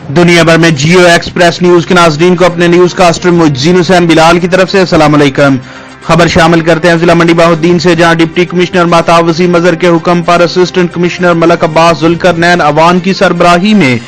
दुनिया भर में जियो एक्सप्रेस न्यूज के नाजरीन को अपने न्यूज कास्टर मुज्जीन हुसैन बिलाल की तरफ से अस्सलाम अलैकुम। खबर शामिल करते हैं जिला मंडी बहाउद्दीन से, जहां डिप्टी कमिश्नर महताब वसीम अजहर के हुक्म पर असिस्टेंट कमिश्नर मलक अब्बास जुल्करनैन अवान की सरबराही में,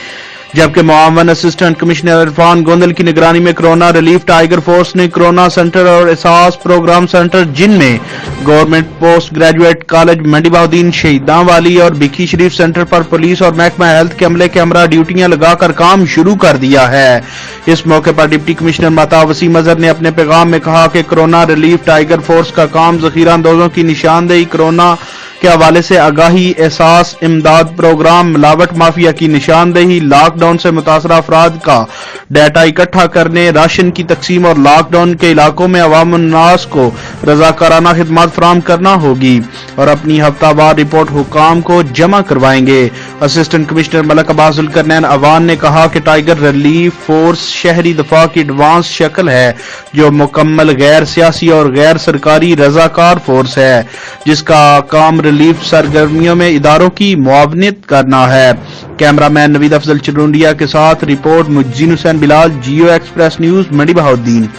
जबकि मुआवन असिस्टेंट कमिश्नर इरफान गोंदल की निगरानी में कोरोना रिलीफ टाइगर फोर्स ने कोरोना सेंटर और एहसास प्रोग्राम सेंटर जिनमें गवर्नमेंट पोस्ट ग्रेजुएट कॉलेज मंडी बहाउद्दीन, शहीदां वाली और बिखी शरीफ सेंटर पर पुलिस और महकमा हेल्थ के अमले के हमरा ड्यूटियां लगाकर काम शुरू कर दिया है। इस मौके पर डिप्टी कमिश्नर महताब वसीम अजहर ने अपने पैगाम में कहा कि कोरोना रिलीफ टाइगर फोर्स का काम जखीरा अंदोजों की निशानदेही, कोरोना के हवाले से आगाही, एहसास, इमदाद प्रोग्राम, मिलावट माफिया की निशानदेही, लॉकडाउन से मुतासर अफराद का डाटा इकट्ठा करने, राशन की तकसीम और लॉकडाउन के इलाकों में अवाम उन्नास को रजाकाराना खिदमत फराहम करना होगी और अपनी हफ्तावार रिपोर्ट हुकाम को जमा करवाएंगे। असिस्टेंट कमिश्नर मलक अब्बास जुल्करनैन अवान ने कहा कि टाइगर रिलीफ फोर्स शहरी दफा की एडवांस शक्ल है जो मुकम्मल गैर सियासी और गैर सरकारी रजाकार फोर्स है, जिसका काम रिलीफ सरगर्मियों में इदारों की मुआवनत करना है। कैमरामैन नवीद अफजल चरुंडिया के साथ रिपोर्ट मुज्जीन हुसैन बिलाल, जियो एक्सप्रेस न्यूज मंडी बहाउद्दीन।